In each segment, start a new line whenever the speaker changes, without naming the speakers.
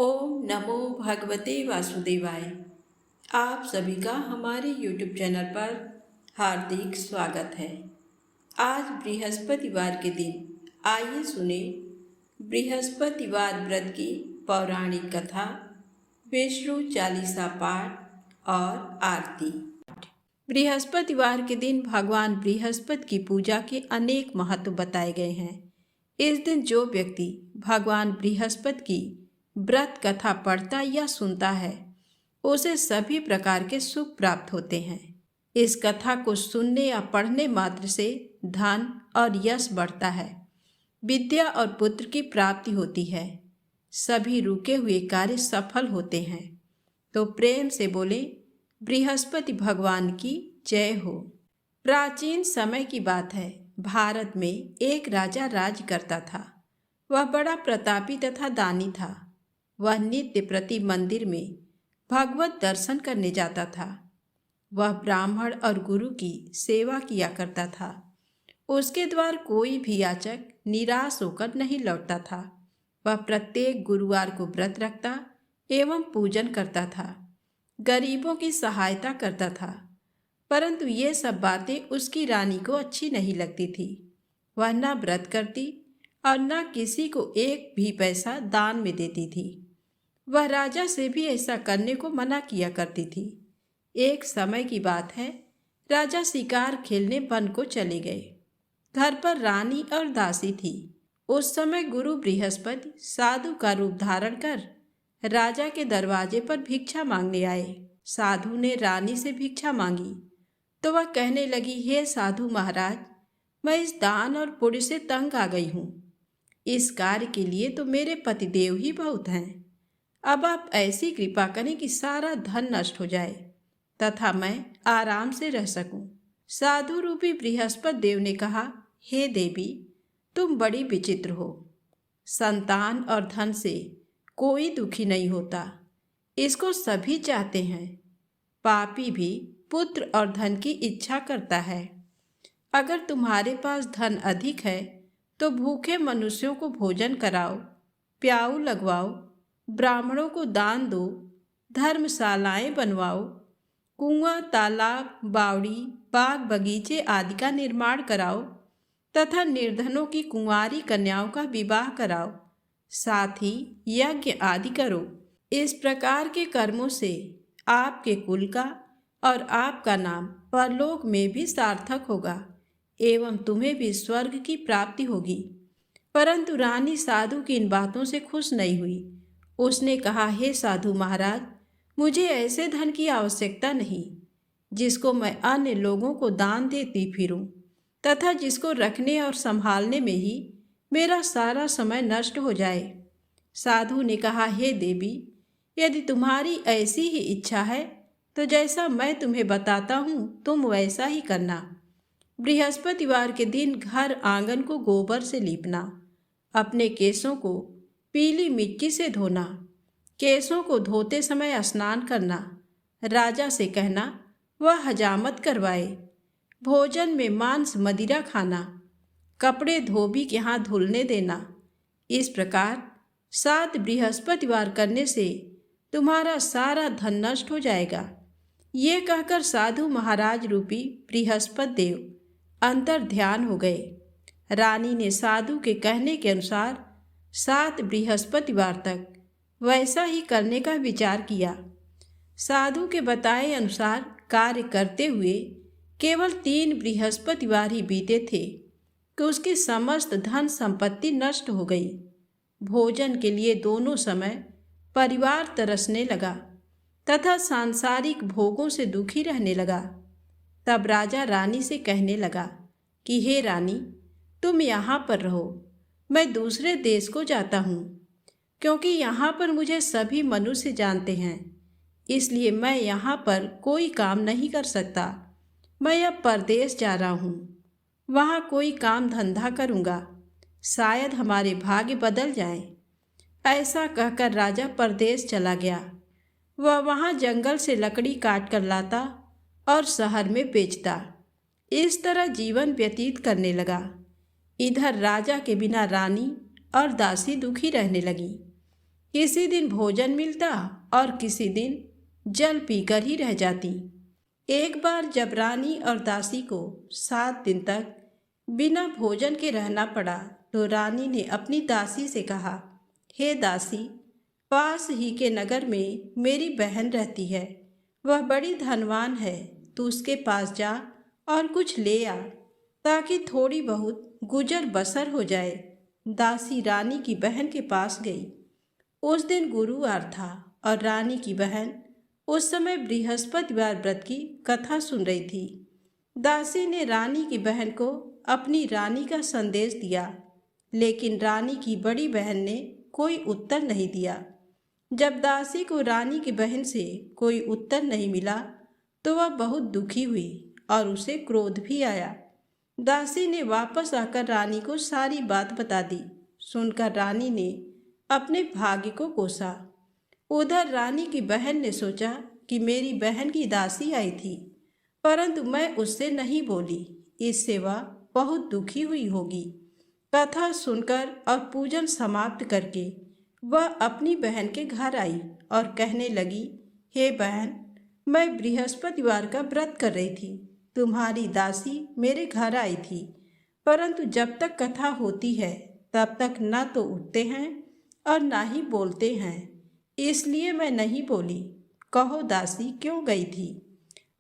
ओम नमो भगवते वासुदेवाय। आप सभी का हमारे YouTube चैनल पर हार्दिक स्वागत है। आज बृहस्पतिवार के दिन आइए सुने बृहस्पतिवार व्रत की पौराणिक कथा, विष्णु चालीसा पाठ और आरती। बृहस्पतिवार के दिन भगवान बृहस्पति की पूजा के अनेक महत्व बताए गए हैं। इस दिन जो व्यक्ति भगवान बृहस्पति की व्रत कथा पढ़ता या सुनता है उसे सभी प्रकार के सुख प्राप्त होते हैं। इस कथा को सुनने या पढ़ने मात्र से धन और यश बढ़ता है, विद्या और पुत्र की प्राप्ति होती है, सभी रुके हुए कार्य सफल होते हैं। तो प्रेम से बोले बृहस्पति भगवान की जय हो। प्राचीन समय की बात है। भारत में एक राजा राज करता था। वह बड़ा प्रतापी तथा दानी था। वह नित्य प्रति मंदिर में भगवत दर्शन करने जाता था। वह ब्राह्मण और गुरु की सेवा किया करता था। उसके द्वार कोई भी याचक निराश होकर नहीं लौटता था। वह प्रत्येक गुरुवार को व्रत रखता एवं पूजन करता था, गरीबों की सहायता करता था। परंतु ये सब बातें उसकी रानी को अच्छी नहीं लगती थी। वह न व्रत करती और न किसी को एक भी पैसा दान में देती थी। वह राजा से भी ऐसा करने को मना किया करती थी। एक समय की बात है, राजा शिकार खेलने वन को चले गए। घर पर रानी और दासी थी। उस समय गुरु बृहस्पति साधु का रूप धारण कर राजा के दरवाजे पर भिक्षा मांगने आए। साधु ने रानी से भिक्षा मांगी तो वह कहने लगी, हे साधु महाराज, मैं इस दान और पुण्य से तंग आ गई हूँ। इस कार्य के लिए तो मेरे पतिदेव ही बहुत हैं। अब आप ऐसी कृपा करें कि सारा धन नष्ट हो जाए तथा मैं आराम से रह सकूं। साधु रूपी बृहस्पति देव ने कहा, हे देवी, तुम बड़ी विचित्र हो। संतान और धन से कोई दुखी नहीं होता, इसको सभी चाहते हैं। पापी भी पुत्र और धन की इच्छा करता है। अगर तुम्हारे पास धन अधिक है तो भूखे मनुष्यों को भोजन कराओ, प्याऊ लगवाओ, ब्राह्मणों को दान दो, धर्मशालाएं बनवाओ, कुआं, तालाब, बावड़ी, बाग बगीचे आदि का निर्माण कराओ तथा निर्धनों की कुंवारी कन्याओं का विवाह कराओ, साथ ही यज्ञ आदि करो। इस प्रकार के कर्मों से आपके कुल का और आपका नाम परलोक में भी सार्थक होगा एवं तुम्हें भी स्वर्ग की प्राप्ति होगी। परंतु रानी साधु की इन बातों से खुश नहीं हुई। उसने कहा, हे साधु महाराज, मुझे ऐसे धन की आवश्यकता नहीं जिसको मैं अन्य लोगों को दान देती फिरूं तथा जिसको रखने और संभालने में ही मेरा सारा समय नष्ट हो जाए। साधु ने कहा, हे देवी, यदि तुम्हारी ऐसी ही इच्छा है तो जैसा मैं तुम्हें बताता हूँ तुम वैसा ही करना। बृहस्पतिवार के दिन घर आंगन को गोबर से लीपना, अपने केसों को पीली मिट्टी से धोना, केसों को धोते समय स्नान करना, राजा से कहना वह हजामत करवाए, भोजन में मांस मदिरा खाना, कपड़े धोबी के हाथ धुलने देना। इस प्रकार 7 बृहस्पतिवार करने से तुम्हारा सारा धन नष्ट हो जाएगा। ये कहकर साधु महाराज रूपी बृहस्पति देव अंतर ध्यान हो गए। रानी ने साधु के कहने के अनुसार 7 बृहस्पतिवार तक वैसा ही करने का विचार किया। साधु के बताए अनुसार कार्य करते हुए केवल 3 बृहस्पतिवार ही बीते थे कि उसकी समस्त धन संपत्ति नष्ट हो गई। भोजन के लिए दोनों समय परिवार तरसने लगा तथा सांसारिक भोगों से दुखी रहने लगा। तब राजा रानी से कहने लगा कि हे रानी, तुम यहाँ पर रहो, मैं दूसरे देश को जाता हूँ, क्योंकि यहाँ पर मुझे सभी मनुष्य जानते हैं, इसलिए मैं यहाँ पर कोई काम नहीं कर सकता। मैं अब परदेश जा रहा हूँ, वहाँ कोई काम धंधा करूँगा, शायद हमारे भाग्य बदल जाएं। ऐसा कहकर राजा परदेश चला गया। वह वहाँ जंगल से लकड़ी काट कर लाता और शहर में बेचता। इस तरह जीवन व्यतीत करने लगा। इधर राजा के बिना रानी और दासी दुखी रहने लगी। किसी दिन भोजन मिलता और किसी दिन जल पीकर ही रह जाती। एक बार जब रानी और दासी को 7 दिन तक बिना भोजन के रहना पड़ा तो रानी ने अपनी दासी से कहा, हे दासी, पास ही के नगर में मेरी बहन रहती है। वह बड़ी धनवान है। तू उसके पास जा और कुछ ले आ ताकि थोड़ी बहुत गुजर बसर हो जाए। दासी रानी की बहन के पास गई। उस दिन गुरुवार था और रानी की बहन उस समय बृहस्पतिवार व्रत की कथा सुन रही थी। दासी ने रानी की बहन को अपनी रानी का संदेश दिया, लेकिन रानी की बड़ी बहन ने कोई उत्तर नहीं दिया। जब दासी को रानी की बहन से कोई उत्तर नहीं मिला तो वह बहुत दुखी हुई और उसे क्रोध भी आया। दासी ने वापस आकर रानी को सारी बात बता दी। सुनकर रानी ने अपने भाग्य को कोसा। उधर रानी की बहन ने सोचा कि मेरी बहन की दासी आई थी, परंतु मैं उससे नहीं बोली, इससे वह बहुत दुखी हुई होगी। कथा सुनकर और पूजन समाप्त करके वह अपनी बहन के घर आई और कहने लगी, हे बहन, मैं बृहस्पतिवार का व्रत कर रही थी। तुम्हारी दासी मेरे घर आई थी, परंतु जब तक कथा होती है तब तक न तो उठते हैं और ना ही बोलते हैं, इसलिए मैं नहीं बोली। कहो दासी क्यों गई थी?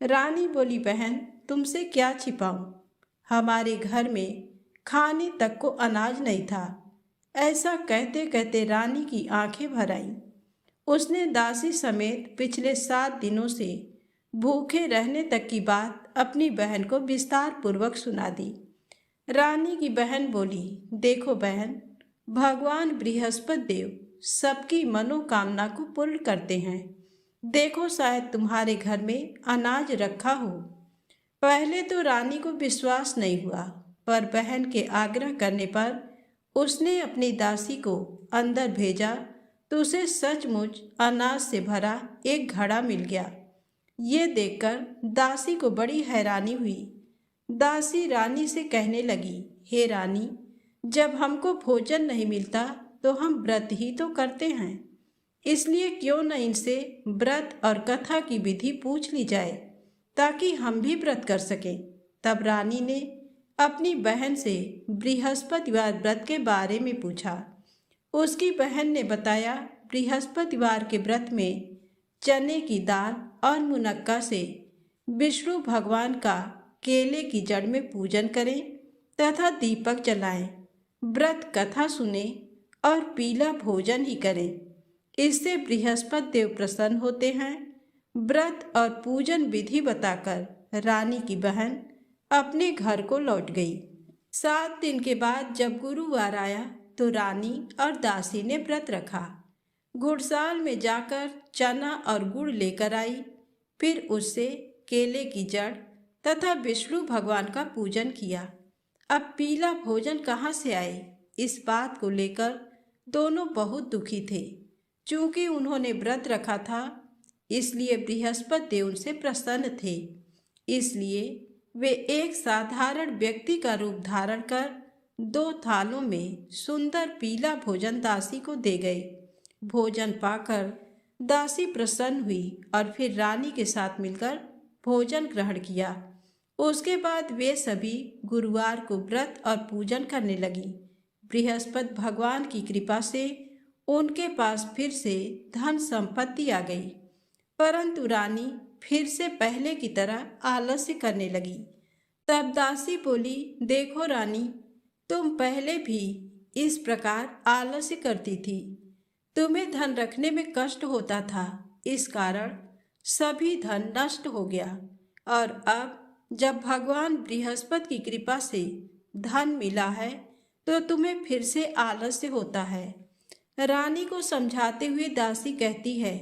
रानी बोली, बहन, तुमसे क्या छिपाऊं? हमारे घर में खाने तक को अनाज नहीं था। ऐसा कहते कहते रानी की आंखें भर आईं। उसने दासी समेत पिछले 7 दिनों से भूखे रहने तक की बात अपनी बहन को विस्तार पूर्वक सुना दी। रानी की बहन बोली, देखो बहन, भगवान बृहस्पति देव सबकी मनोकामना को पूर्ण करते हैं। देखो, शायद तुम्हारे घर में अनाज रखा हो। पहले तो रानी को विश्वास नहीं हुआ, पर बहन के आग्रह करने पर उसने अपनी दासी को अंदर भेजा तो उसे सचमुच अनाज से भरा एक घड़ा मिल गया। ये देखकर दासी को बड़ी हैरानी हुई। दासी रानी से कहने लगी, हे रानी, जब हमको भोजन नहीं मिलता तो हम व्रत ही तो करते हैं, इसलिए क्यों न इनसे व्रत और कथा की विधि पूछ ली जाए ताकि हम भी व्रत कर सकें। तब रानी ने अपनी बहन से बृहस्पतिवार व्रत के बारे में पूछा। उसकी बहन ने बताया, बृहस्पतिवार के व्रत में चने की दाल और मुनक्का से विष्णु भगवान का केले की जड़ में पूजन करें तथा दीपक जलाएं, व्रत कथा सुने और पीला भोजन ही करें। इससे बृहस्पति देव प्रसन्न होते हैं। व्रत और पूजन विधि बताकर रानी की बहन अपने घर को लौट गई। 7 दिन के बाद जब गुरुवार आया तो रानी और दासी ने व्रत रखा। गुड़साल में जाकर चना और गुड़ लेकर आई, फिर उससे केले की जड़ तथा विष्णु भगवान का पूजन किया। अब पीला भोजन कहाँ से आए, इस बात को लेकर दोनों बहुत दुखी थे। चूँकि उन्होंने व्रत रखा था, इसलिए बृहस्पति देव उनसे प्रसन्न थे। इसलिए वे एक साधारण व्यक्ति का रूप धारण कर 2 थालों में सुंदर पीला भोजन दासी को दे गए। भोजन पाकर दासी प्रसन्न हुई और फिर रानी के साथ मिलकर भोजन ग्रहण किया। उसके बाद वे सभी गुरुवार को व्रत और पूजन करने लगी। बृहस्पति भगवान की कृपा से उनके पास फिर से धन संपत्ति आ गई, परंतु रानी फिर से पहले की तरह आलस्य करने लगी। तब दासी बोली, देखो रानी, तुम पहले भी इस प्रकार आलस्य करती थी। तुम्हें धन रखने में कष्ट होता था, इस कारण सभी धन नष्ट हो गया, और अब जब भगवान बृहस्पति की कृपा से धन मिला है तो तुम्हें फिर से आलस्य होता है। रानी को समझाते हुए दासी कहती है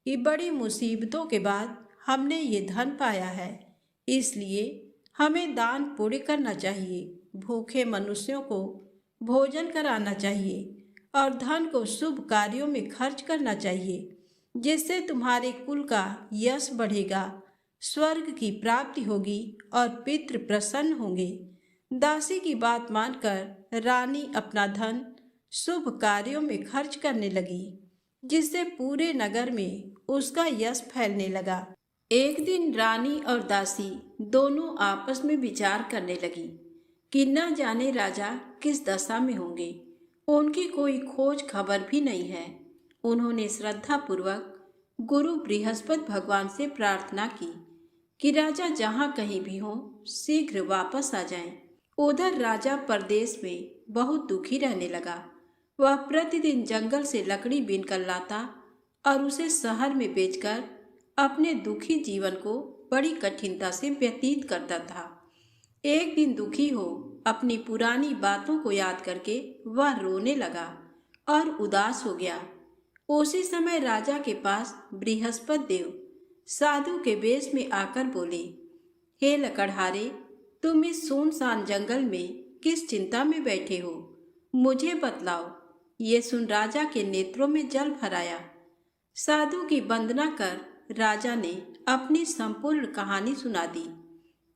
कि बड़ी मुसीबतों के बाद हमने ये धन पाया है, इसलिए हमें दान पुण्य करना चाहिए, भूखे मनुष्यों को भोजन कराना चाहिए और धन को शुभ कार्यों में खर्च करना चाहिए, जिससे तुम्हारे कुल का यश बढ़ेगा, स्वर्ग की प्राप्ति होगी और पितृ प्रसन्न होंगे। दासी की बात मानकर रानी अपना धन शुभ कार्यों में खर्च करने लगी। जिससे पूरे नगर में उसका यश फैलने लगा। एक दिन रानी और दासी दोनों आपस में विचार करने लगी कि न जाने राजा किस दशा में होंगे। उनकी कोई खोज खबर भी नहीं है। उन्होंने श्रद्धा पूर्वक गुरु बृहस्पति भगवान से प्रार्थना की कि राजा जहाँ कहीं भी हो शीघ्र वापस आ जाएं। उधर राजा परदेश में बहुत दुखी रहने लगा। वह प्रतिदिन जंगल से लकड़ी बीनकर लाता और उसे शहर में बेचकर अपने दुखी जीवन को बड़ी कठिनता से व्यतीत करता था। एक दिन दुखी हो अपनी पुरानी बातों को याद करके वह रोने लगा और उदास हो गया। उसी समय राजा के पास बृहस्पति देव साधु के वेश में आकर बोले, हे लकड़हारे, तुम इस सुनसान जंगल में किस चिंता में बैठे हो, मुझे बतलाओ। ये सुन राजा के नेत्रों में जल भर आया। साधु की वंदना कर राजा ने अपनी संपूर्ण कहानी सुना दी।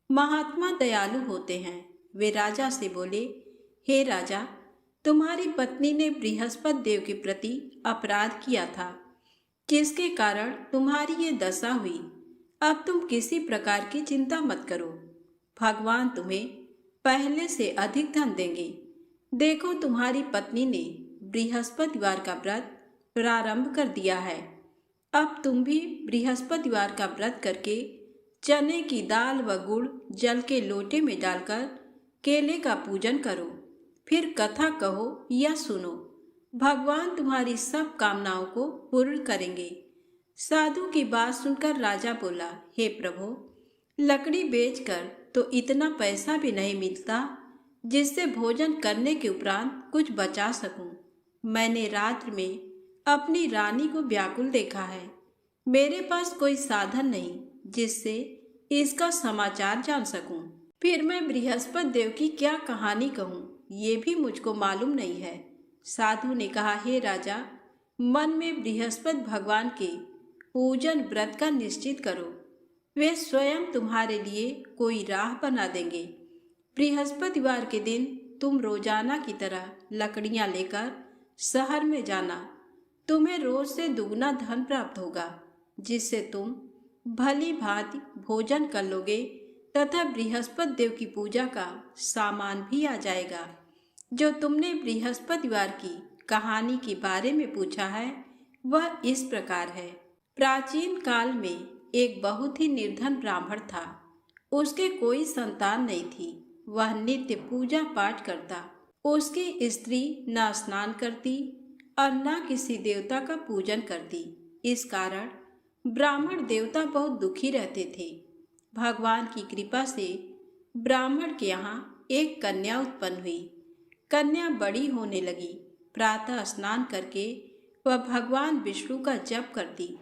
महात्मा दयालु होते हैं। वे राजा से बोले, हे राजा, तुम्हारी पत्नी ने बृहस्पति देव के प्रति अपराध किया था, जिसके कारण तुम्हारी ये दशा हुई। अब तुम किसी प्रकार की चिंता मत करो। भगवान तुम्हें पहले से अधिक धन देंगे। देखो, तुम्हारी पत्नी ने बृहस्पतिवार का व्रत प्रारंभ कर दिया है। अब तुम भी बृहस्पतिवार का व्रत करके चने की दाल व गुड़ जल के लोटे में डालकर केले का पूजन करो। फिर कथा कहो या सुनो। भगवान तुम्हारी सब कामनाओं को पूर्ण करेंगे। साधु की बात सुनकर राजा बोला, हे प्रभु, लकड़ी बेचकर तो इतना पैसा भी नहीं मिलता जिससे भोजन करने के उपरांत कुछ बचा सकूं। मैंने रात्र में अपनी रानी को व्याकुल देखा है। मेरे पास कोई साधन नहीं जिससे इसका समाचार जान सकूं। फिर मैं बृहस्पति देव की क्या कहानी कहूँ, ये भी मुझको मालूम नहीं है। साधु ने कहा, हे राजा, मन में बृहस्पति भगवान के पूजन व्रत का निश्चित करो। वे स्वयं तुम्हारे लिए कोई राह बना देंगे। बृहस्पतिवार के दिन तुम रोजाना की तरह लकड़ियां लेकर शहर में जाना। तुम्हें रोज से दुगना धन प्राप्त होगा, जिससे तुम भली भांति भोजन कर लोगे तथा बृहस्पति देव की पूजा का सामान भी आ जाएगा। जो तुमने बृहस्पतिवार की कहानी के बारे में पूछा है वह इस प्रकार है। प्राचीन काल में एक बहुत ही निर्धन ब्राह्मण था। उसके कोई संतान नहीं थी। वह नित्य पूजा पाठ करता। उसकी स्त्री न स्नान करती और न किसी देवता का पूजन करती। इस कारण ब्राह्मण देवता बहुत दुखी रहते थे। भगवान की कृपा से ब्राह्मण के यहाँ एक कन्या उत्पन्न हुई। कन्या बड़ी होने लगी। प्रातः स्नान करके वह भगवान विष्णु का जप करती।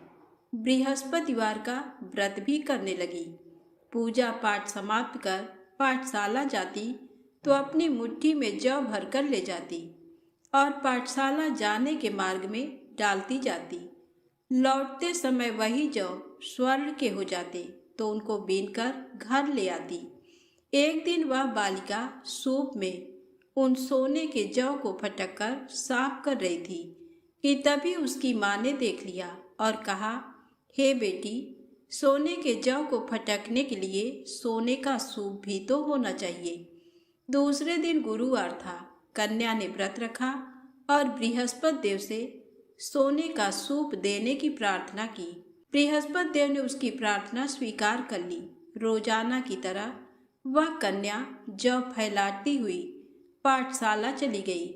बृहस्पतिवार का व्रत भी करने लगी। पूजा पाठ समाप्त कर पाठशाला जाती तो अपनी मुट्ठी में जौ भरकर ले जाती और पाठशाला जाने के मार्ग में डालती जाती। लौटते समय वही जौ स्वर्ण के हो जाते तो उनको बीनकर घर ले आती। एक दिन वह बालिका सूप में उन सोने के जौ को फटककर साफ कर रही थी कि तभी उसकी माँ ने देख लिया और कहा, हे बेटी, सोने के जौ को फटकने के लिए सोने का सूप भी तो होना चाहिए। दूसरे दिन गुरुवार था। कन्या ने व्रत रखा और बृहस्पति देव से सोने का सूप देने की प्रार्थना की। बृहस्पति देव ने उसकी प्रार्थना स्वीकार कर ली। रोजाना की तरह वह कन्या जौ फैलाती हुई पाठशाला चली गई।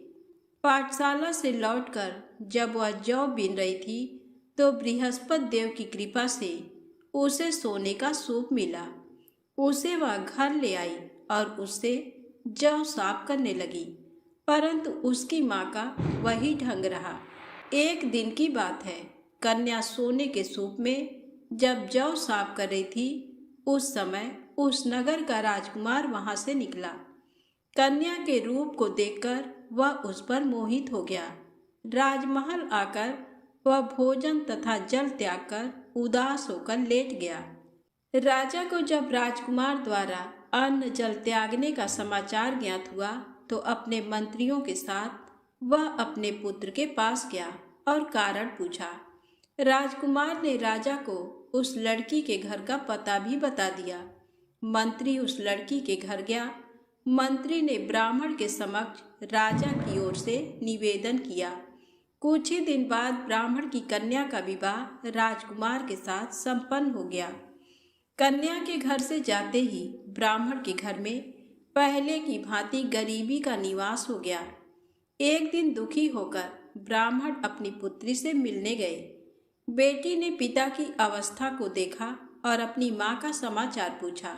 पाठशाला से लौटकर जब वह जौ बीन रही थी तो बृहस्पति देव की कृपा से उसे सोने का सूप मिला। उसे वह घर ले आई और उससे जौ साफ करने लगी, परंतु उसकी माँ का वही ढंग रहा। एक दिन की बात है। कन्या सोने के सूप में जब जौ साफ कर रही थी उस समय उस नगर का राजकुमार वहां से निकला। कन्या के रूप को देखकर वह उस पर मोहित हो गया। राजमहल आकर वह भोजन तथा जल त्याग कर उदास होकर लेट गया। राजा को जब राजकुमार द्वारा अन्न जल त्यागने का समाचार ज्ञात हुआ तो अपने मंत्रियों के साथ वह अपने पुत्र के पास गया और कारण पूछा। राजकुमार ने राजा को उस लड़की के घर का पता भी बता दिया। मंत्री उस लड़की के घर गया। मंत्री ने ब्राह्मण के समक्ष राजा की ओर से निवेदन किया। कुछ ही दिन बाद ब्राह्मण की कन्या का विवाह राजकुमार के साथ संपन्न हो गया। कन्या के घर से जाते ही ब्राह्मण के घर में पहले की भांति गरीबी का निवास हो गया। एक दिन दुखी होकर ब्राह्मण अपनी पुत्री से मिलने गए। बेटी ने पिता की अवस्था को देखा और अपनी माँ का समाचार पूछा।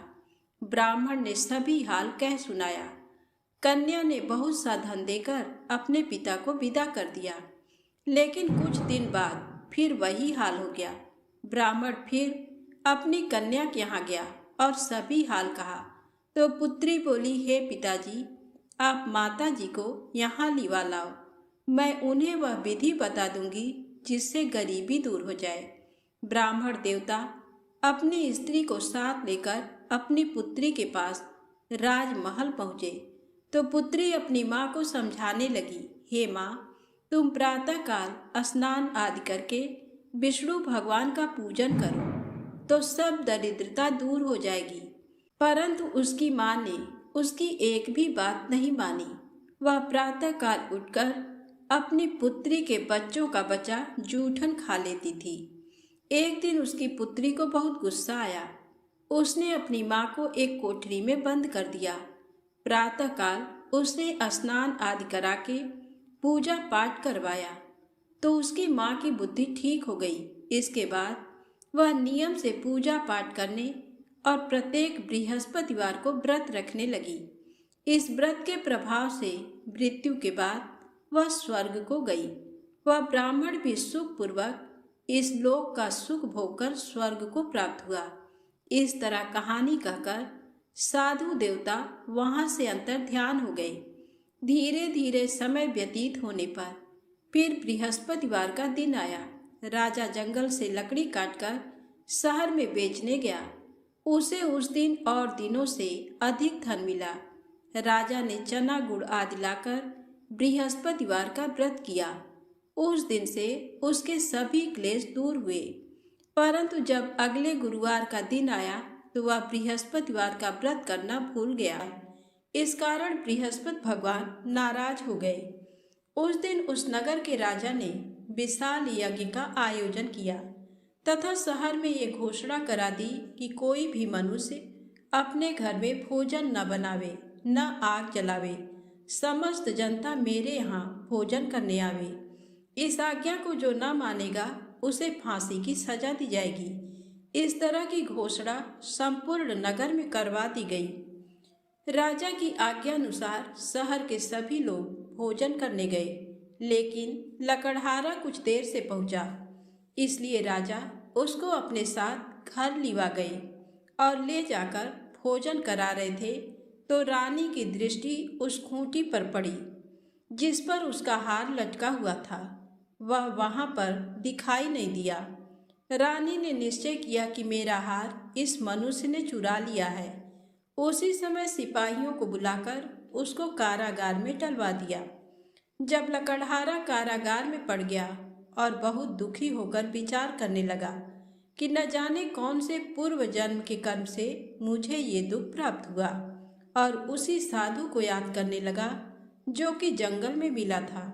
ब्राह्मण ने सभी हाल कह सुनाया। कन्या ने बहुत सा धन देकर अपने पिता को विदा कर दिया, लेकिन कुछ दिन बाद फिर वही हाल हो गया। ब्राह्मण फिर अपनी कन्या के यहाँ गया और सभी हाल कहा तो पुत्री बोली, हे पिताजी, आप माता जी को यहाँ लिवा लाओ। मैं उन्हें वह विधि बता दूंगी जिससे गरीबी दूर हो जाए। ब्राह्मण देवता अपनी स्त्री को साथ लेकर अपनी पुत्री के पास राजमहल पहुँचे तो पुत्री अपनी माँ को समझाने लगी, हे माँ, तुम प्रातःकाल स्नान आदि करके विष्णु भगवान का पूजन करो तो सब दरिद्रता दूर हो जाएगी। परंतु उसकी माँ ने उसकी एक भी बात नहीं मानी। वह प्रातःकाल उठकर अपनी पुत्री के बच्चों का बचा जूठन खा लेती थी। एक दिन उसकी पुत्री को बहुत गुस्सा आया। उसने अपनी माँ को एक कोठरी में बंद कर दिया। प्रातःकाल उसने स्नान आदि करा के पूजा पाठ करवाया तो उसकी माँ की बुद्धि ठीक हो गई। इसके बाद वह नियम से पूजा पाठ करने और प्रत्येक बृहस्पतिवार को व्रत रखने लगी। इस व्रत के प्रभाव से मृत्यु के बाद वह स्वर्ग को गई। वह ब्राह्मण भी सुखपूर्वक इस लोक का सुख भोगकर स्वर्ग को प्राप्त हुआ। इस तरह कहानी कहकर साधु देवता वहां से अंतर ध्यान हो गए। धीरे धीरे समय व्यतीत होने पर फिर बृहस्पतिवार का दिन आया। राजा जंगल से लकड़ी काटकर शहर में बेचने गया। उसे उस दिन और दिनों से अधिक धन मिला। राजा ने चना गुड़ आदि लाकर बृहस्पतिवार का व्रत किया। उस दिन से उसके सभी क्लेश दूर हुए। परंतु जब अगले गुरुवार का दिन आया तो वह बृहस्पतिवार का व्रत करना भूल गया। इस कारण बृहस्पति भगवान नाराज हो गए। उस दिन उस नगर के राजा ने विशाल यज्ञ का आयोजन किया तथा शहर में ये घोषणा करा दी कि कोई भी मनुष्य अपने घर में भोजन न बनावे, न आग जलावे। समस्त जनता मेरे यहाँ भोजन करने आवे। इस आज्ञा को जो न मानेगा उसे फांसी की सजा दी जाएगी। इस तरह की घोषणा संपूर्ण नगर में करवा दी गई। राजा की आज्ञा अनुसार शहर के सभी लोग भोजन करने गए, लेकिन लकड़हारा कुछ देर से पहुंचा। इसलिए राजा उसको अपने साथ घर लिवा गए और ले जाकर भोजन करा रहे थे तो रानी की दृष्टि उस खूंटी पर पड़ी जिस पर उसका हार लटका हुआ था। वह वहां पर दिखाई नहीं दिया। रानी ने निश्चय किया कि मेरा हार इस मनुष्य ने चुरा लिया है। उसी समय सिपाहियों को बुलाकर उसको कारागार में डलवा दिया। जब लकड़हारा कारागार में पड़ गया और बहुत दुखी होकर विचार करने लगा कि न जाने कौन से पूर्व जन्म के कर्म से मुझे ये दुख प्राप्त हुआ, और उसी साधु को याद करने लगा जो कि जंगल में मिला था।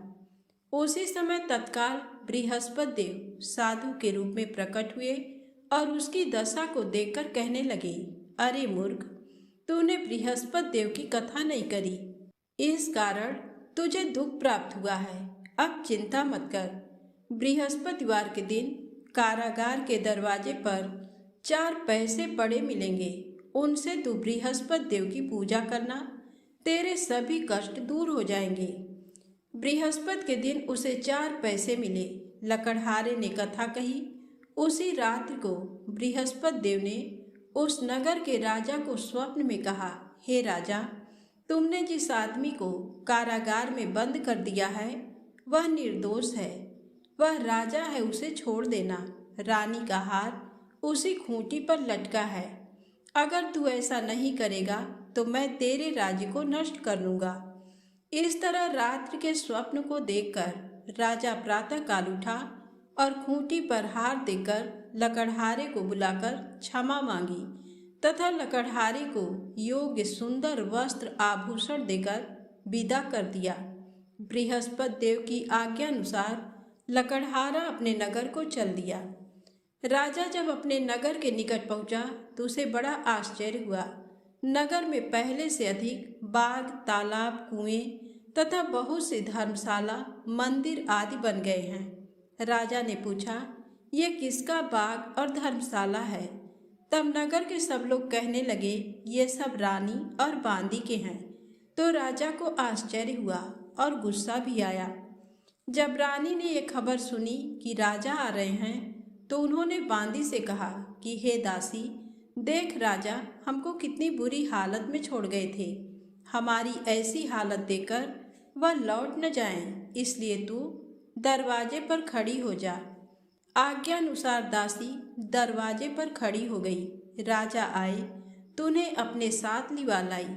उसी समय तत्काल बृहस्पति देव साधु के रूप में प्रकट हुए और उसकी दशा को देखकर कहने लगे, अरे मूर्ख, तूने बृहस्पति देव की कथा नहीं करी, इस कारण तुझे दुख प्राप्त हुआ है। अब चिंता मत कर। बृहस्पतिवार के दिन कारागार के दरवाजे पर 4 पैसे पड़े मिलेंगे। उनसे तू बृहस्पति देव की पूजा करना, तेरे सभी कष्ट दूर हो जाएंगे। बृहस्पति के दिन उसे 4 पैसे मिले। लकड़हारे ने कथा कही। उसी रात्रि को बृहस्पति देव ने उस नगर के राजा को स्वप्न में कहा, हे राजा, तुमने जिस आदमी को कारागार में बंद कर दिया है वह निर्दोष है। वह राजा है, उसे छोड़ देना। रानी का हार उसी खूंटी पर लटका है। अगर तू ऐसा नहीं करेगा तो मैं तेरे राज्य को नष्ट कर लूँगा। इस तरह रात्रि के स्वप्न को देखकर राजा प्रातः काल उठा और खूंटी पर हार देकर लकड़हारे को बुलाकर क्षमा मांगी तथा लकड़हारे को योग्य सुंदर वस्त्र आभूषण देकर विदा कर दिया। बृहस्पति देव की आज्ञा अनुसार लकड़हारा अपने नगर को चल दिया। राजा जब अपने नगर के निकट पहुंचा तो उसे बड़ा आश्चर्य हुआ। नगर में पहले से अधिक बाग, तालाब, कुएं तथा बहुत सी धर्मशाला, मंदिर आदि बन गए हैं। राजा ने पूछा, ये किसका बाग और धर्मशाला है? तब नगर के सब लोग कहने लगे, ये सब रानी और बांदी के हैं। तो राजा को आश्चर्य हुआ और गुस्सा भी आया। जब रानी ने ये खबर सुनी कि राजा आ रहे हैं तो उन्होंने बांदी से कहा कि हे दासी, देख राजा हमको कितनी बुरी हालत में छोड़ गए थे। हमारी ऐसी हालत देखकर वह लौट न जाएं, इसलिए तू दरवाजे पर खड़ी हो जा। आज्ञा अनुसार दासी दरवाजे पर खड़ी हो गई। राजा आए तो उन्हें अपने साथ लिवा लाई।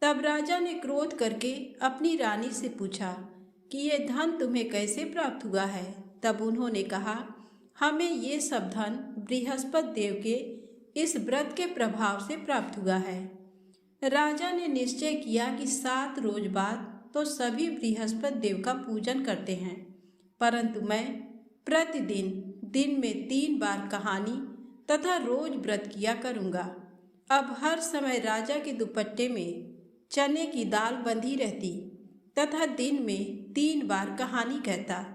तब राजा ने क्रोध करके अपनी रानी से पूछा कि ये धन तुम्हें कैसे प्राप्त हुआ है? तब उन्होंने कहा, हमें ये सब धन बृहस्पति देव के इस व्रत के प्रभाव से प्राप्त हुआ है। राजा ने निश्चय किया कि 7 रोज बाद तो सभी बृहस्पति देव का पूजन करते हैं, परंतु मैं प्रतिदिन दिन में 3 बार कहानी तथा रोज व्रत किया करूँगा। अब हर समय राजा के दुपट्टे में चने की दाल बंधी रहती तथा दिन में 3 बार कहानी कहता।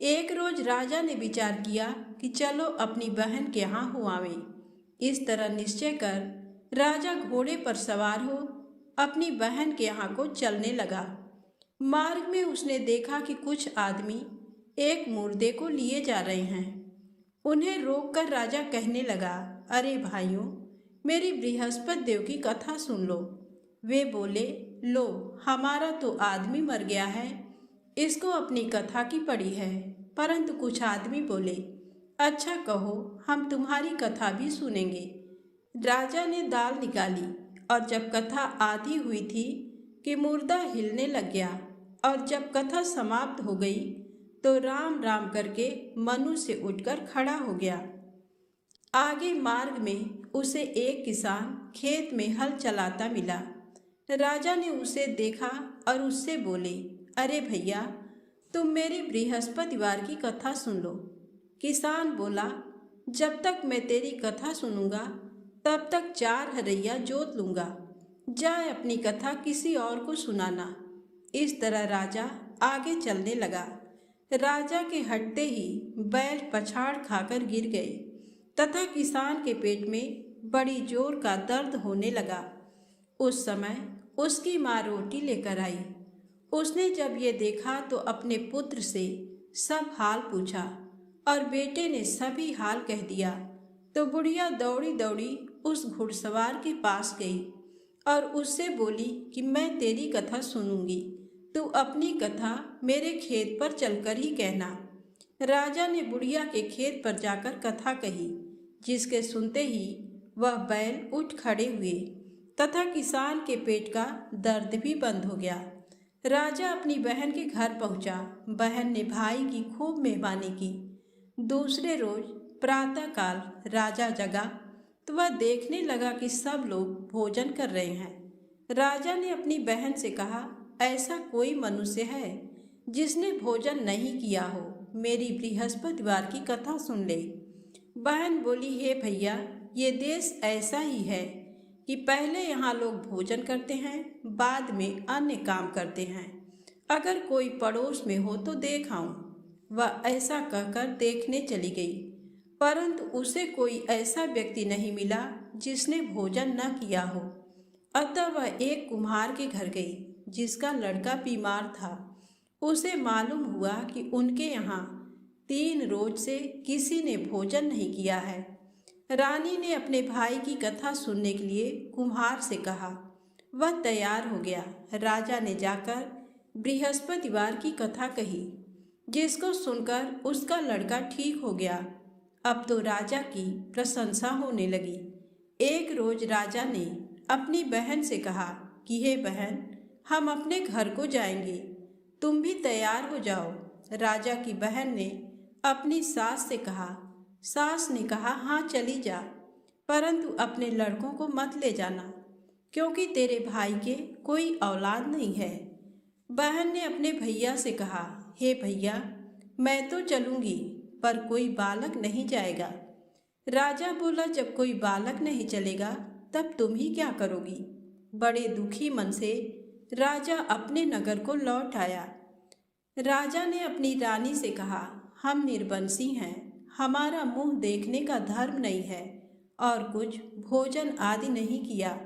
एक रोज राजा ने विचार किया कि चलो अपनी बहन के यहाँ हो आवें। इस तरह निश्चय कर राजा घोड़े पर सवार हो अपनी बहन के यहाँ को चलने लगा। मार्ग में उसने देखा कि कुछ आदमी एक मुर्दे को लिए जा रहे हैं। उन्हें रोककर राजा कहने लगा, अरे भाइयों, मेरी बृहस्पति देव की कथा सुन लो। वे बोले, लो हमारा तो आदमी मर गया है, इसको अपनी कथा की पड़ी है। परंतु कुछ आदमी बोले, अच्छा कहो, हम तुम्हारी कथा भी सुनेंगे। राजा ने दाल निकाली और जब कथा आधी हुई थी कि मुर्दा हिलने लग गया, और जब कथा समाप्त हो गई तो राम राम करके मनु से उठकर खड़ा हो गया। आगे मार्ग में उसे एक किसान खेत में हल चलाता मिला। राजा ने उसे देखा और उससे बोले, अरे भैया, तुम मेरी बृहस्पतिवार की कथा सुन लो। किसान बोला, जब तक मैं तेरी कथा सुनूंगा तब तक 4 हरैया जोत लूँगा। जाए अपनी कथा किसी और को सुनाना। इस तरह राजा आगे चलने लगा। राजा के हटते ही बैल पछाड़ खाकर गिर गए तथा किसान के पेट में बड़ी जोर का दर्द होने लगा। उस समय उसकी माँ रोटी लेकर आई। उसने जब ये देखा तो अपने पुत्र से सब हाल पूछा और बेटे ने सभी हाल कह दिया। तो बुढ़िया दौड़ी दौड़ी उस घुड़सवार के पास गई और उससे बोली कि मैं तेरी कथा सुनूंगी, तू अपनी कथा मेरे खेत पर चलकर ही कहना। राजा ने बुढ़िया के खेत पर जाकर कथा कही, जिसके सुनते ही वह बैल उठ खड़े हुए तथा किसान के पेट का दर्द भी बंद हो गया। राजा अपनी बहन के घर पहुंचा। बहन ने भाई की खूब मेहमानी की। दूसरे रोज प्रातःकाल राजा जगा तो वह देखने लगा कि सब लोग भोजन कर रहे हैं। राजा ने अपनी बहन से कहा, ऐसा कोई मनुष्य है जिसने भोजन नहीं किया हो, मेरी बृहस्पतिवार की कथा सुन ले। बहन बोली, हे भैया, ये देश ऐसा ही है कि पहले यहाँ लोग भोजन करते हैं, बाद में अन्य काम करते हैं। अगर कोई पड़ोस में हो तो देख आऊं। वह ऐसा कहकर देखने चली गई, परंतु उसे कोई ऐसा व्यक्ति नहीं मिला जिसने भोजन न किया हो। अतः वह एक कुम्हार के घर गई जिसका लड़का बीमार था। उसे मालूम हुआ कि उनके यहाँ 3 रोज से किसी ने भोजन नहीं किया है। रानी ने अपने भाई की कथा सुनने के लिए कुम्हार से कहा। वह तैयार हो गया। राजा ने जाकर बृहस्पतिवार की कथा कही, जिसको सुनकर उसका लड़का ठीक हो गया। अब तो राजा की प्रशंसा होने लगी। एक रोज राजा ने अपनी बहन से कहा कि हे बहन, हम अपने घर को जाएंगे, तुम भी तैयार हो जाओ। राजा की बहन ने अपनी सास से कहा। सास ने कहा, हाँ चली जा, परंतु अपने लड़कों को मत ले जाना, क्योंकि तेरे भाई के कोई औलाद नहीं है। बहन ने अपने भैया से कहा, हे भैया, मैं तो चलूंगी, पर कोई बालक नहीं जाएगा। राजा बोला, जब कोई बालक नहीं चलेगा तब तुम ही क्या करोगी। बड़े दुखी मन से राजा अपने नगर को लौट आया। राजा ने अपनी रानी से कहा, हम निर्वंशी हैं, हमारा मुंह देखने का धर्म नहीं है और कुछ भोजन आदि नहीं किया।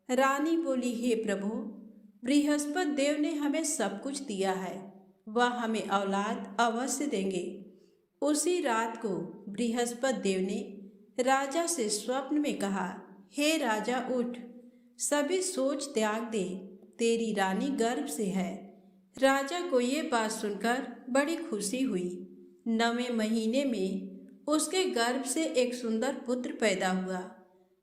रानी बोली, हे प्रभु, बृहस्पति देव ने हमें सब कुछ दिया है, वह हमें औलाद अवश्य देंगे। उसी रात को बृहस्पति देव ने राजा से स्वप्न में कहा, हे राजा उठ, सभी सोच त्याग दे, तेरी रानी गर्भ से है। राजा को ये बात सुनकर बड़ी खुशी हुई। 9वें महीने में उसके गर्भ से एक सुंदर पुत्र पैदा हुआ।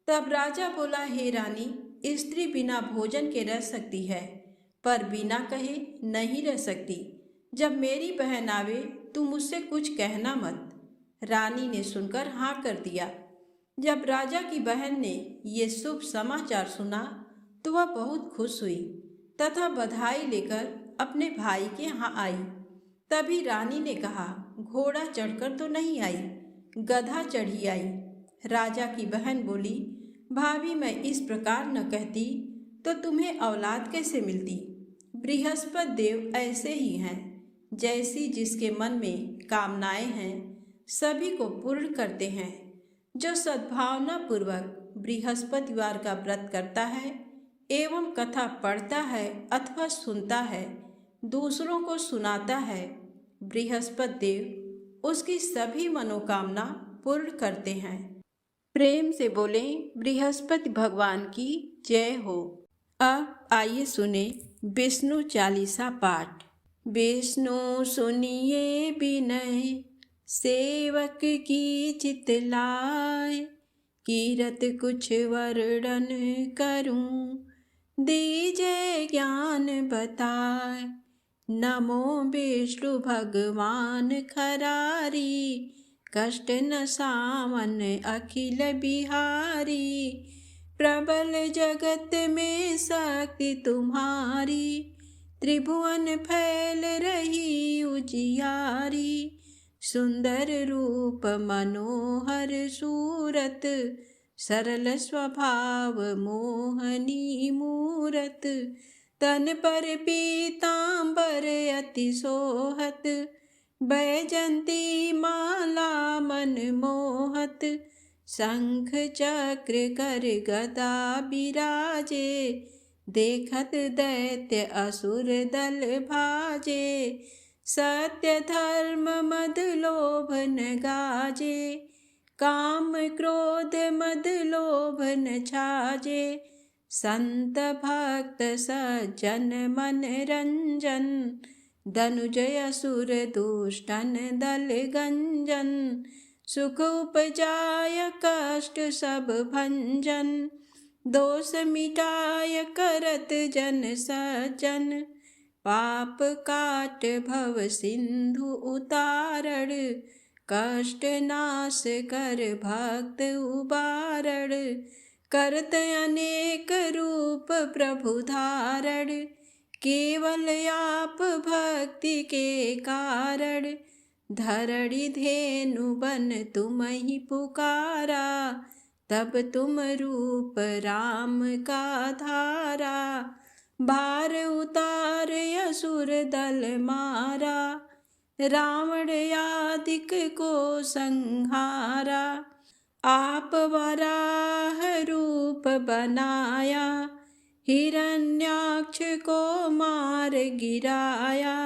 तब राजा बोला, हे रानी, स्त्री बिना भोजन के रह सकती है, पर बिना कहे नहीं रह सकती। जब मेरी बहन आवे तुम मुझसे कुछ कहना मत। रानी ने सुनकर हाँ कर दिया। जब राजा की बहन ने ये शुभ समाचार सुना तो वह बहुत खुश हुई तथा बधाई लेकर अपने भाई के यहाँ आई। तभी रानी ने कहा, घोड़ा चढ़कर तो नहीं आई, गधा चढ़ी आई। राजा की बहन बोली, भाभी, मैं इस प्रकार न कहती तो तुम्हें औलाद कैसे मिलती। बृहस्पति देव ऐसे ही हैं, जैसी जिसके मन में कामनाएं हैं सभी को पूर्ण करते हैं। जो सद्भावना पूर्वक बृहस्पतिवार का व्रत करता है एवं कथा पढ़ता है अथवा सुनता है, दूसरों को सुनाता है, बृहस्पति देव उसकी सभी मनोकामना पूर्ण करते हैं। प्रेम से बोलें, बृहस्पति भगवान की जय हो। अब आइए सुने विष्णु चालीसा पाठ। विष्णु सुनिए विनय, सेवक की चितलाय, कीरत कुछ वर्णन करूं, दीजय ज्ञान बताए। नमो विष्णु भगवान खरारी, कष्ट न सावन अखिल बिहारी। प्रबल जगत में शक्ति तुम्हारी, त्रिभुवन फैल रही उजियारी। सुंदर रूप मनोहर सूरत, सरल स्वभाव मोहनी मूरत। तन पर पीतांबर अति सोहत, बैजंती माला मन मोहत। शंख चक्र कर गदा बिराजे, देखत दैत्य असुर दल भाजे। सत्य धर्म मद लोभ न गाजे, काम क्रोध मद लोभ न छाजे। संत भक्त सज्जन मन रंजन, धनुजय असुर दुष्टन दल गंजन। सुख उपजाय कष्ट सब भंजन, दोष मिटाय करत जन सज्जन। पाप काट भव सिंधु उतारण, कष्ट नाश कर भक्त उबारण। करत अनेक रूप प्रभु धारण, केवल आप भक्ति के कारण। धरणी धेनु बन तुम ही पुकारा, तब तुम रूप राम का धारा। भार उतार असुर दल मारा, रावण आदिक को संहारा। आप वराह रूप बनाया, हिरण्याक्ष को मार गिराया।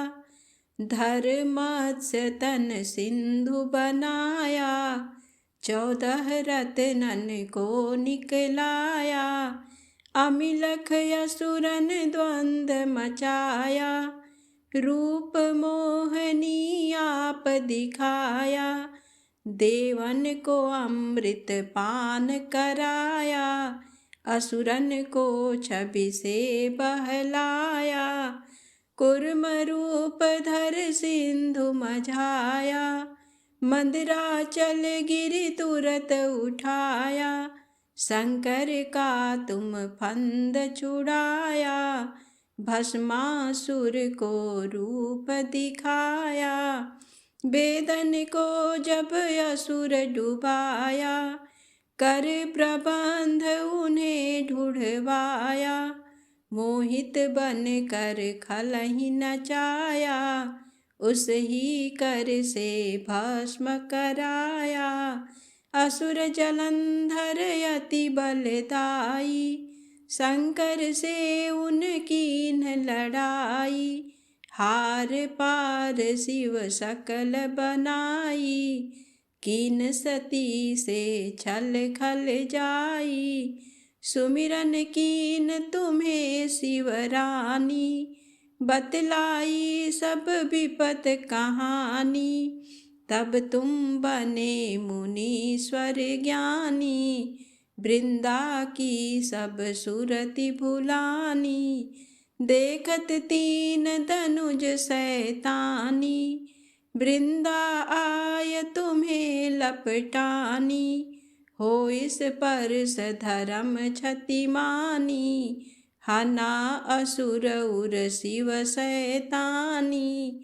धर्मत्स्य तन सिंधु बनाया, 14 रत्नन को निकलाया। अमिलख असुरन द्वंद मचाया, रूप मोहनी आप दिखाया। देवन को अमृत पान कराया, असुरन को छवि से बहलाया। कूर्मरूप धर सिंधु मझाया, मंदराचल गिरि तुरत उठाया। शंकर का तुम फंद छुड़ाया, भस्मासुर को रूप दिखाया। वेदन को जब असुर डुबाया, कर प्रबंध उन्हें ढूढ़वाया। मोहित बन कर खलहि नचाया, उस ही कर से भस्म कराया। असुर जलंधर अति बलदाई, शंकर से उनकी न लड़ाई। हार पार शिव सकल बनाई, कीन सती से छल खल जाई। सुमिरन कीन तुम्हें शिवरानी, बतलाई सब विपत कहानी। तब तुम बने मुनीश्वर ज्ञानी, वृंदा की सब सुरति भुलानी। देखत तीन धनुज शैतानी, वृंदा आय तुम्हें लपटानी। हो इस परस धर्म क्षति मानी, हना असुर उर शिव शैतानी।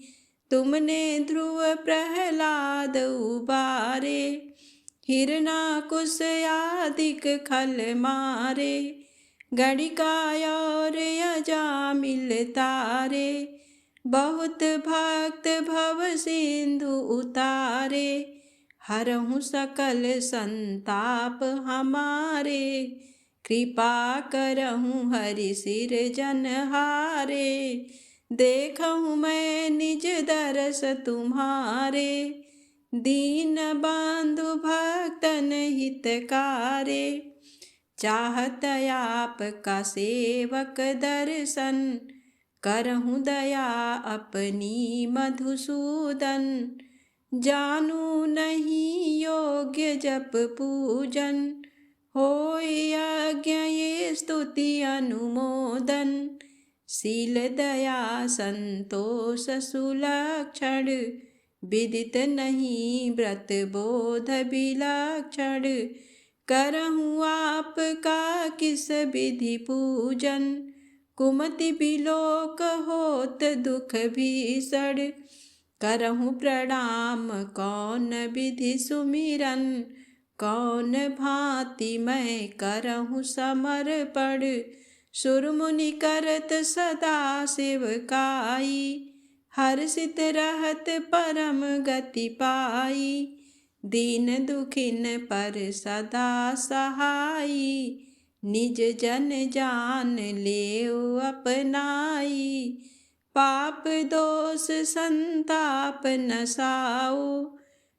तुमने ध्रुव प्रहलाद उबारे, हिरणाकुश आदिक खल मारे। गणिका और अजामिल तारे, बहुत भक्त भव सिंधु उतारे। हरहु सकल संताप हमारे, कृपा करहु हरि सिर जनहारे। देखहु मैं निज दरस तुम्हारे, दीन बंधु भक्तन हितकारे। चाहत आपका सेवक दर्शन, करहु दया अपनी मधुसूदन। जानू नहीं योग्य जप पूजन, होय यज्ञ ये स्तुति अनुमोदन। शील दया संतोष सुलक्षण, विदित नहीं व्रत बोध विलक्षण। करहूँ आपका किस विधि पूजन, कुमति बिलोक होत दुख भीषण। करहूँ प्रणाम कौन विधि सुमिरन, कौन भांति मैं करहूँ समर्पण। सुर मुनि करत सदा सेवकाई, हर्षित रहत परम गति पाई। दीन दुखिन पर सदा सहाई, निज जन जान लेओ अपनाई। पाप दोष संताप नसाओ,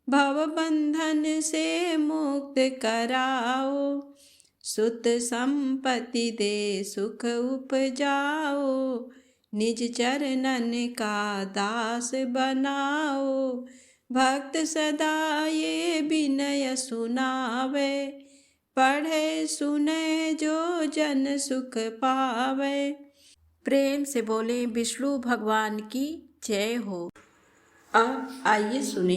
भव बंधन से मुक्त कराओ। सुत संपत्ति दे सुख उपजाओ, निज चरणन का दास बनाओ। भक्त सदा ये विनय सुनावे, पढ़े सुने जो जन सुख पावे। प्रेम से बोले विष्णु भगवान की जय हो। अब आइए सुने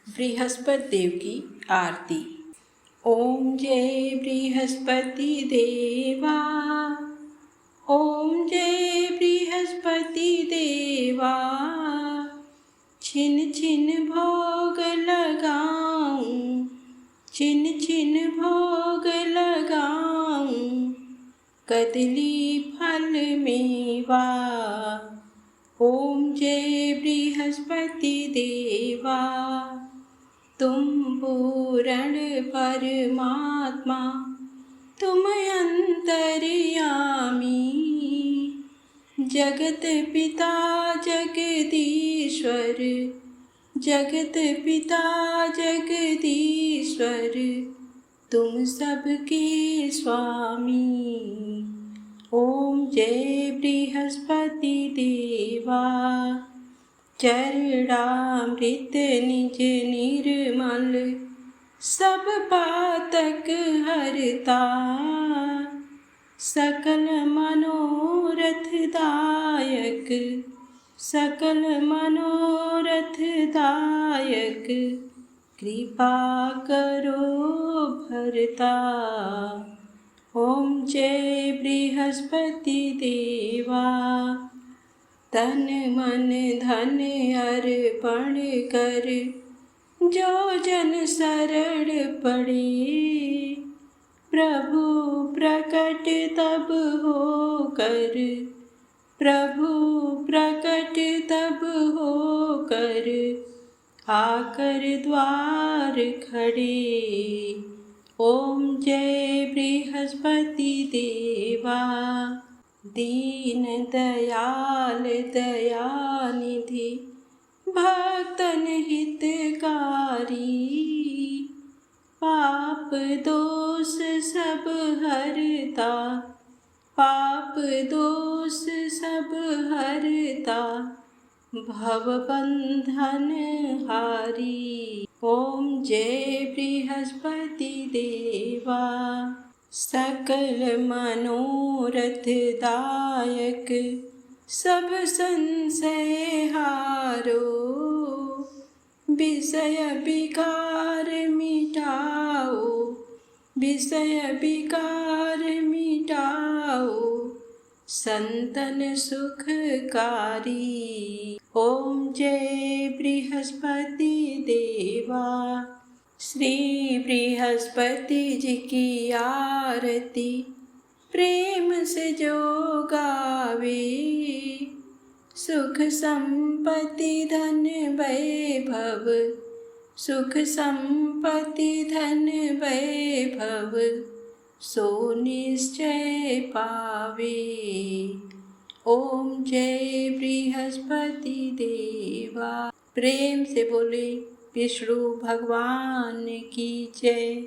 बृहस्पति देव की आरती। ओम जय बृहस्पति देवा, ओम जय बृहस्पति देवा। छिन छिन भोग लगाऊं, छिन छिन भोग लगाऊं, कदली फल मेवा। ओम जय बृहस्पति देवा। तुम पूर्ण परमात्मा, तुम अंतर्यामी। जगत पिता जगदीश्वर, जगत पिता जगदीश्वर, तुम सबके स्वामी। ओम जय बृहस्पति देवा। चरणामृत निज निर्मल, सब पातक हरता। सकल मनोरथ दायक, सकल मनोरथ दायक कृपा करो भरता। ओम जय बृहस्पति देवा, तन मन धन अर्पण कर, जो जन शरण पड़े। प्रभु प्रकट तब हो कर, प्रभु प्रकट तब हो कर, आकर द्वार खड़े। ओम जय बृहस्पति देवा, दीन दयाल दयानिधि, भक्तन हितकारी। पाप दोष सब हरता, पाप दोष सब हरता, भव बंधन हारी। ओम जय बृहस्पति देवा, सकल मनोरथ दायक, सब संशय हारो। विषय विकार मिटाओ, विषय विकार मिटाओ, संतन सुखकारी। ओम जय बृहस्पति देवा, श्री बृहस्पति जी की आरती प्रेम से जो गावे। सुख संपत्ति धन वैभव, सुख संपत्ति धन वैभव, सो निश्चय पावे। ओम जय बृहस्पति देवा। प्रेम से बोले विष्णु भगवान की जय,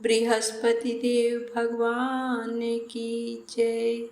बृहस्पति देव भगवान की जय।